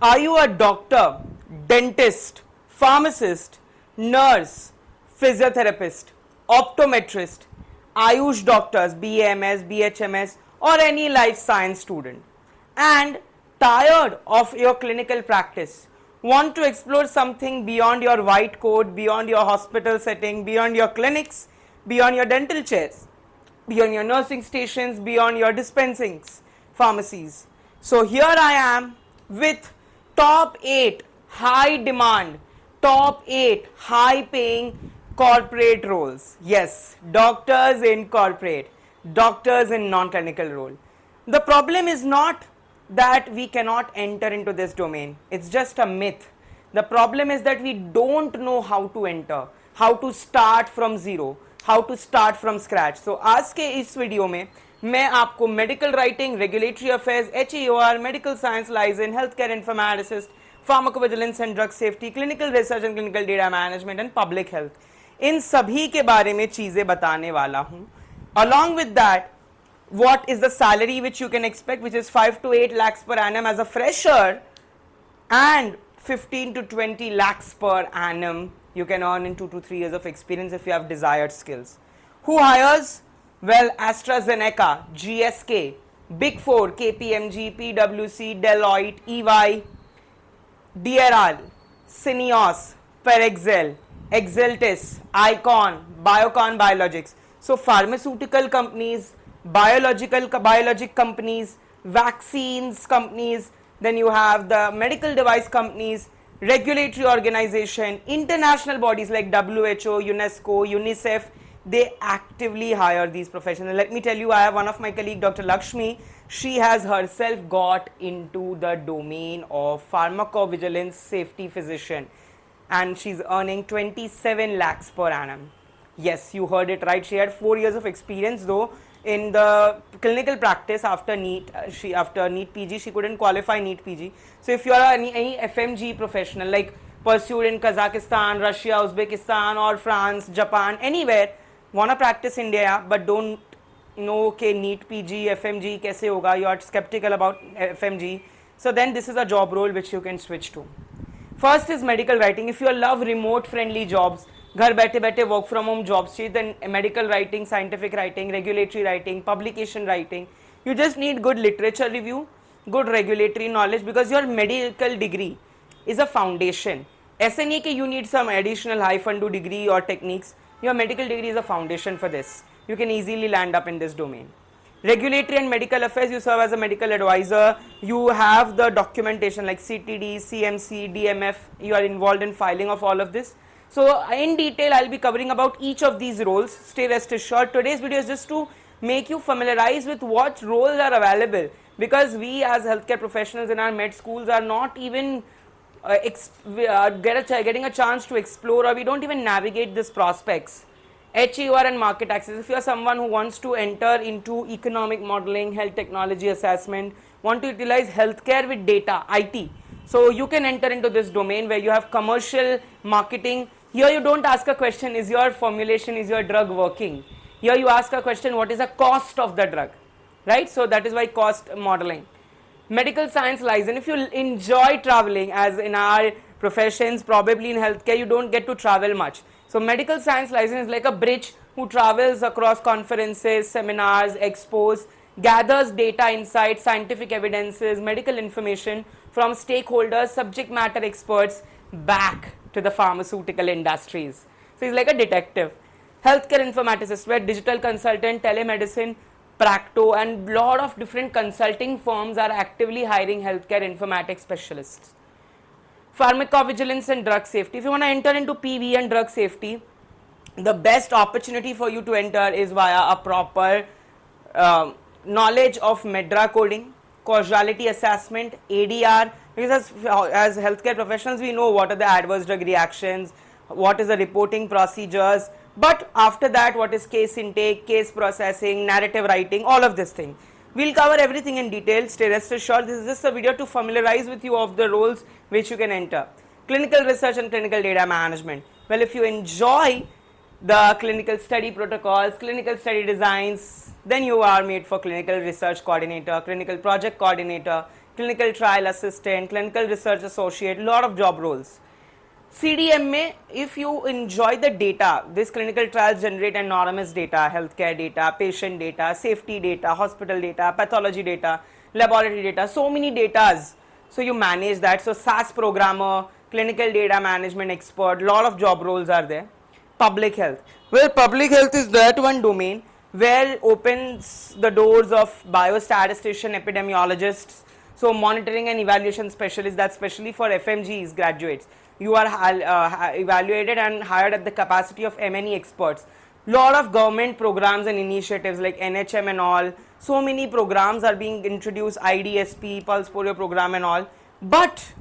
Are you a doctor, dentist, pharmacist, nurse, physiotherapist, optometrist, Ayush doctors, BAMS, BHMS, or any life science student, and tired of your clinical practice, want to explore something beyond your white coat, beyond your hospital setting, beyond your clinics, beyond your dental chairs, beyond your nursing stations, beyond your dispensings, pharmacies? So here I am with top 8 high demand, top 8 high paying corporate roles. Yes, doctors in corporate, doctors in non-clinical role. The problem is not that we cannot enter into this domain. It's just a myth. The problem is that we don't know how to enter, how to start from zero, how to start from scratch. So आज के इस video में मैं आपको medical writing, regulatory affairs, HEOR, medical science licence, health care informaticist, pharmacovigilance and drug safety, clinical research and clinical data management and public health, इन सभी के बारे में चीजें बताने वाला हूं. Along with that, what is the salary which you can expect, which is 5 to 8 lakhs per annum as a fresher, and 15 to 20 lakhs per annum you can earn in 2 to 3 years of experience if you have desired skills. Who hires? Well, AstraZeneca, GSK, Big Four, KPMG, PwC, Deloitte, EY, DRL, Syneos, Perexel, Exeltis, Icon, Biocon Biologics. So pharmaceutical companies, biologic companies, vaccines companies, then you have the medical device companies, regulatory organization, international bodies like WHO, UNESCO, UNICEF, they actively hire these professionals. Let me tell you, I have one of my colleague, Dr. Lakshmi. She has herself got into the domain of pharmacovigilance safety physician, and she's earning 27 lakhs per annum. Yes, you heard it right. She had 4 years of experience though in the clinical practice after NEET. After NEET PG, she couldn't qualify NEET PG. So if you are any FMG professional like pursued in Kazakhstan, Russia, Uzbekistan or France, Japan, anywhere, wanna practice India but don't know okay NEET PG, FMG kaise hoga, you are skeptical about FMG, so then this is a job role which you can switch to. First is medical writing. If you love remote friendly jobs, घर बैठे बैठे work from home jobs चाहिए, then medical writing, scientific writing, regulatory writing, publication writing, you just need good literature review, good regulatory knowledge, because your medical degree is a foundation. ऐसे नहीं कि you need some additional high फंडू degree और techniques. Your medical degree is a foundation for this. You can easily land up in this domain. Regulatory and medical affairs, you serve as a medical advisor, you have the documentation like CTD, CMC, DMF, you are involved in filing of all of this. So in detail I'll be covering about each of these roles. Stay rest assured, today's video is just to make you familiarize with what roles are available, because we as healthcare professionals in our med schools are not even getting a chance to explore, or we don't even navigate these prospects. HEOR and market access. If you are someone who wants to enter into economic modeling, health technology assessment, want to utilize healthcare with data, IT, so you can enter into this domain where you have commercial marketing. Here you don't ask a question, is your formulation, is your drug working? Here you ask a question, what is the cost of the drug, right? So that is why cost modeling. Medical science license. If you enjoy traveling, as in our professions, probably in healthcare you don't get to travel much. So medical science license is like a bridge who travels across conferences, seminars, expos, gathers data, insights, scientific evidences, medical information from stakeholders, subject matter experts back to the pharmaceutical industries. So he's like a detective. Healthcare informaticist, where digital consultant, telemedicine, Practo, and lot of different consulting firms are actively hiring healthcare informatics specialists. Pharmacovigilance and drug safety. If you want to enter into PV and drug safety, the best opportunity for you to enter is via a proper knowledge of MEDRA coding, causality assessment, ADR, because as healthcare professionals we know what are the adverse drug reactions, what is the reporting procedures, but after that what is case intake, case processing, narrative writing, all of this thing. We'll cover everything in detail. Stay rest assured, this is just a video to familiarize with you of the roles which you can enter. Clinical research and clinical data management. Well, if you enjoy the clinical study protocols, clinical study designs, then you are made for clinical research coordinator, clinical project coordinator, clinical trial assistant, clinical research associate, lot of job roles. CDM में, if you enjoy the data, this clinical trials generate enormous data, healthcare data, patient data, safety data, hospital data, pathology data, laboratory data, so many datas. So you manage that. So SAS programmer, clinical data management expert, lot of job roles are there. Public health. Well, public health is that one domain where opens the doors of biostatistician, epidemiologists, so monitoring and evaluation specialists, that's especially for FMGs graduates. You are evaluated and hired at the capacity of M&E experts. Lot of government programs and initiatives like NHM and all, so many programs are being introduced, IDSP, Pulse Polio program and all. But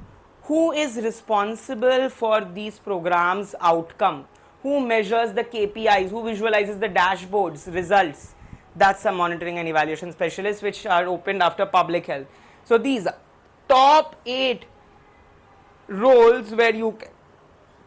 who is responsible for these programs' outcome? Who measures the KPIs? Who visualizes the dashboards, results? That's a monitoring and evaluation specialist, which are opened after public health. So these top 8 roles where you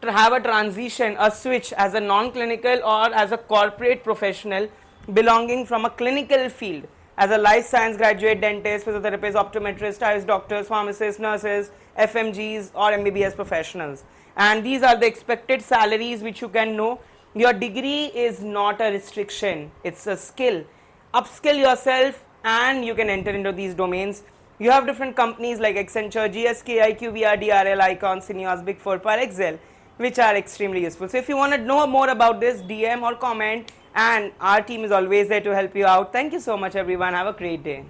have a transition, a switch as a non-clinical or as a corporate professional belonging from a clinical field, as a life science graduate, dentist, physiotherapist, optometrist, eyes doctors, pharmacists, nurses, FMGs or MBBS professionals. And these are the expected salaries which you can know. Your degree is not a restriction, it's a skill. Upskill yourself and you can enter into these domains. You have different companies like Accenture, GSK, IQVIA, DRL, Icon, Cineos, Big Four, per Excel, which are extremely useful. So if you want to know more about this, DM or comment, and our team is always there to help you out. Thank you so much everyone. Have a great day.